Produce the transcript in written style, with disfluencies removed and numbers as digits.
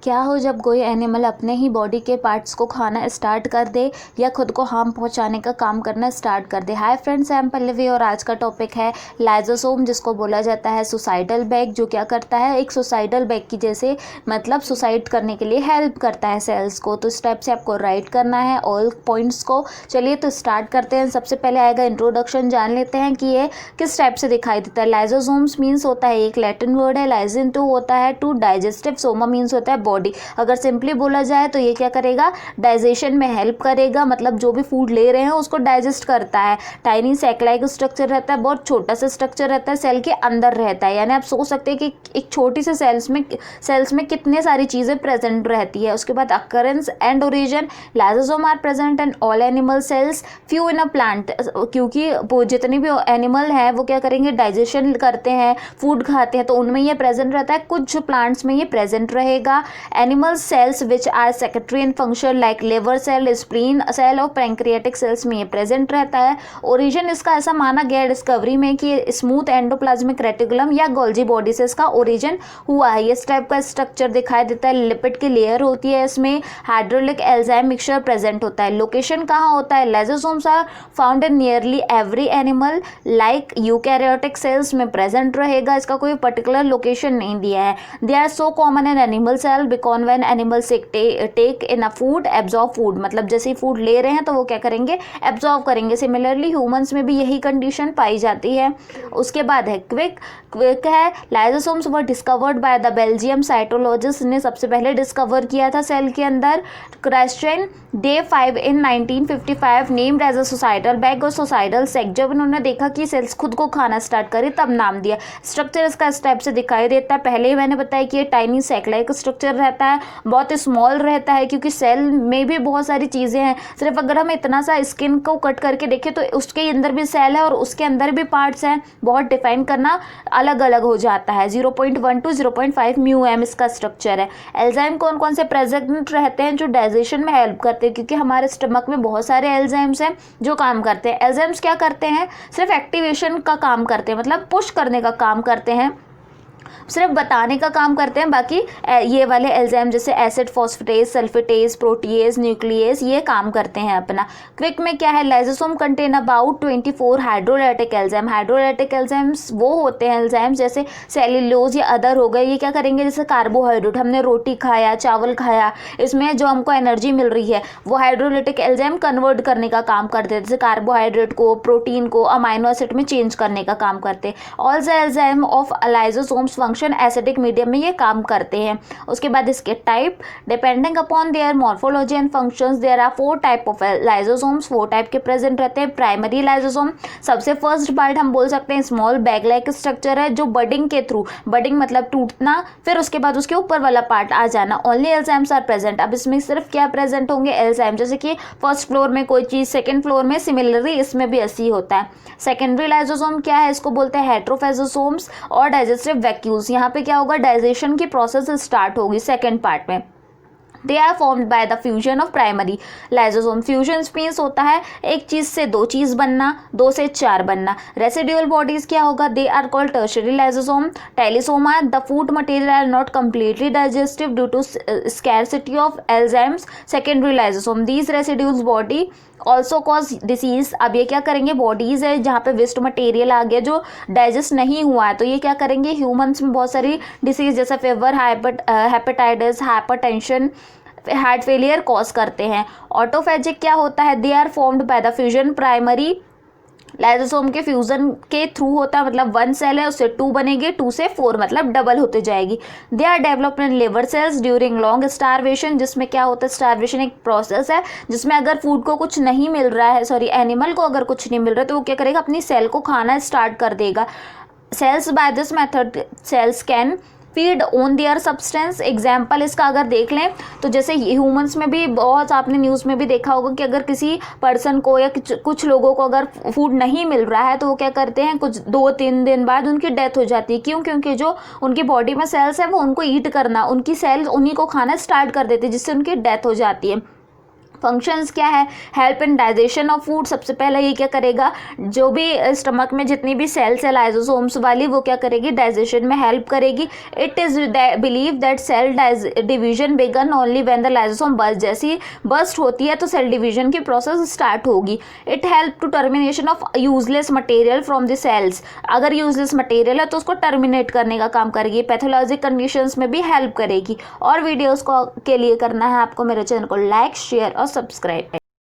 क्या हो जब कोई एनिमल अपने ही बॉडी के पार्ट्स को खाना स्टार्ट कर दे या खुद को हार्म पहुंचाने का काम करना स्टार्ट कर दे। Hi friends, I am Pallavi और आज का टॉपिक है लाइसोसोम, जिसको बोला जाता है सुसाइडल बैग। जो क्या करता है, एक सुसाइडल बैग की जैसे मतलब सुसाइड करने के लिए हेल्प करता है सेल्स को। तो इस टाइप से आपको राइट करना है ऑल पॉइंट्स को। चलिए तो स्टार्ट करते हैं। सबसे पहले आएगा इंट्रोडक्शन, जान लेते हैं कि ये किस टाइप से दिखाई देता है। लाइसोसोम्स मीन्स होता है एक लैटिन वर्ड है, लाइसिन टू होता है टू डाइजेस्टिव, सोमा मीन्स होता है बॉडी। अगर सिंपली बोला जाए तो ये क्या करेगा, डाइजेशन में हेल्प करेगा, मतलब जो भी फूड ले रहे हैं उसको डाइजेस्ट करता है। टाइनी सैक लाइक स्ट्रक्चर रहता है, बहुत छोटा सा स्ट्रक्चर रहता है, सेल के अंदर रहता है। यानी आप सोच सकते हैं कि एक छोटी से सेल्स में कितने सारी चीज़ें प्रेजेंट रहती है। उसके बाद occurrence and origin, lysosome are present in all animal cells, few in a plant. क्योंकि जितने भी एनिमल हैं वो क्या करेंगे, डाइजेशन करते हैं, फूड खाते हैं, तो उनमें ये प्रेजेंट रहता है। कुछ प्लांट्स में ये प्रेजेंट रहेगा। Animal cells which are secretory in function like liver cell, spleen cell और पैंक्रियाटिक सेल्स में ये प्रेजेंट रहता है। ओरिजिन इसका ऐसा माना गया डिस्कवरी में कि स्मूथ एंडोप्लाज्मिक रेटिकुलम या गोल्जी बॉडी से इसका ओरिजिन हुआ है। इस टाइप का स्ट्रक्चर दिखाई देता है। लिपिड की लेयर होती है, इसमें हाइड्रोलिक एंजाइम मिक्सचर प्रेजेंट होता है। लोकेशन कहाँ होता है, lysosomes are found in nearly every animal like eukaryotic cells में प्रेजेंट रहेगा। इसका कोई पर्टिकुलर लोकेशन नहीं दिया है। They are so common in animal cell because when animal take in a food absorb food, मतलब जैसे फूड ले रहे हैं तो वो क्या करेंगे, एब्जॉर्ब करेंगे। सिमिलरली ह्यूमंस में भी यही कंडीशन पाई जाती है। उसके बाद है क्विक है। Lysosomes were discovered by the Belgium cytologist ने सबसे पहले डिस्कवर किया था सेल के अंदर। Christian de 5 in 1955 named as a suicidal bag और सुसाइडल सेक। जब इन्होंने देखा कि सेल्स खुद को खाना स्टार्ट करे तब नाम दिया। स्ट्रक्चर इसका इस टाइप से दिखाई देता है। पहले ही मैंने बताया कि ये टाइनी सैक लाइक स्ट्रक्चर रहता है, बहुत स्मॉल रहता है, क्योंकि सेल में भी बहुत सारी चीज़ें हैं। सिर्फ अगर हम इतना सा स्किन को कट करके देखें तो उसके अंदर भी सेल है और उसके अंदर भी पार्ट्स हैं। बहुत डिफाइन करना अलग अलग हो जाता है। 0.1 to 0.5 μm इसका स्ट्रक्चर है। एंजाइम कौन कौन से प्रेजेंट रहते हैं जो डाइजेशन में हेल्प करते हैं, क्योंकि हमारे स्टमक में बहुत सारे एंजाइम्स हैं जो काम करते हैं। एंजाइम्स क्या करते हैं, सिर्फ एक्टिवेशन का काम करते हैं, मतलब पुश करने का काम करते हैं, सिर्फ बताने का काम करते हैं। बाकी ये वाले एंजाइम जैसे एसिड फॉस्फेटेज, सल्फेटेज, प्रोटीएज, न्यूक्लियस ये काम करते हैं अपना। क्विक में क्या है, lysosome contain about 24 hydrolytic enzyme. Hydrolytic enzymes वो होते हैं एंजाइम्स जैसे सेल्यूलोज या अदर हो गए, ये क्या करेंगे, जैसे कार्बोहाइड्रेट, हमने रोटी खाया, चावल खाया, इसमें जो हमको एनर्जी मिल रही है वो हाइड्रोलाइटिक एंजाइम कन्वर्ट करने का काम करते हैं, जैसे कार्बोहाइड्रेट को प्रोटीन को अमाइनो एसिड में चेंज करने का काम करते हैं। All the enzyme of lysosomes function acidic medium में ये काम करते हैं। उसके बाद इसके type, depending upon their morphology and functions there are 4 type of lysosomes. 4 type के प्रेजेंट रहते हैं। प्राइमरी लाइसोसोम, सबसे फर्स्ट पार्ट हम बोल सकते हैं स्मॉल बैग लाइक स्ट्रक्चर है, जो बडिंग के थ्रू, बडिंग मतलब टूटना, फिर उसके बाद उसके ऊपर वाला पार्ट आ जाना। Only enzymes are present. अब इसमें सिर्फ क्या प्रेजेंट होंगे, एंजाइम, जैसे कि फर्स्ट फ्लोर में कोई चीज़, सेकेंड फ्लोर में, सिमिलरली इसमें भी ऐसी होता है। सेकेंडरी लाइसोसोम क्या है, इसको बोलते हैं हेट्रोफेजोसोम्स और डाइजेस्टिव वैक्यूल्स। यहाँ पे क्या होगा, डाइजेशन की प्रोसेस स्टार्ट होगी सेकेंड पार्ट में। They are formed by the fusion of primary lysosome. Fusion means होता है एक चीज़ से दो चीज़ बनना, 2 से 4 बनना। रेसिडुअल बॉडीज क्या होगा, they are called tertiary lysosome. Telolysosome, the food material are not completely digestive due to scarcity of enzymes. Secondary lysosome, these residuals body also cause disease. अब ये क्या करेंगे, बॉडीज़ है जहाँ पे वेस्ट मटेरियल आ गया जो डाइजेस्ट नहीं हुआ है, तो ये क्या करेंगे, ह्यूमंस में बहुत सारी डिसीज जैसे fever, hepatitis, hypertension, heart failure cause करते हैं। ऑटोफेजिक क्या होता है, they are formed by the fusion. Primary lysosome के फ्यूजन के थ्रू होता है, मतलब 1 सेल है उससे 2 बनेगी, 2 से 4 मतलब डबल होते जाएगी। They are developed in liver cells during long starvation, जिसमें क्या होता है, स्टारवेशन एक प्रोसेस है जिसमें अगर फूड को कुछ नहीं मिल रहा है, सॉरी एनिमल को अगर कुछ नहीं मिल रहा है तो वो क्या करेगा, अपनी सेल को खाना स्टार्ट कर देगा। Cells by this method cells can feed on their substance. Example इसका अगर देख लें तो जैसे ह्यूमंस में भी बहुत, आपने न्यूज़ में भी देखा होगा कि अगर किसी पर्सन को या कुछ लोगों को अगर फूड नहीं मिल रहा है तो वो क्या करते हैं, कुछ 2-3 दिन बाद उनकी डेथ हो जाती है। क्यों, क्योंकि जो उनकी बॉडी में सेल्स है वो उनको ईट करना, उन्हीं को खाना स्टार्ट कर देती है, जिससे उनकी डेथ हो जाती है। फंक्शंस क्या है, help in digestion of food. सबसे पहले ये क्या करेगा, जो भी स्टमक में जितनी भी सेल्स है लाइजोसोम्स वाली, वो क्या करेगी, डाइजेशन में हेल्प करेगी। It is believe that cell division began only when the lysosome burst. जैसी बर्स्ट होती है तो सेल डिवीजन की प्रोसेस स्टार्ट होगी। It help to termination of useless material from the cells. अगर यूजलेस मटेरियल है तो उसको टर्मिनेट करने का काम करेगी। पैथोलॉजिक कंडीशंस में भी हेल्प करेगी। और वीडियोज़ को के लिए करना है आपको मेरे चैनल को लाइक, शेयर और सब्सक्राइब।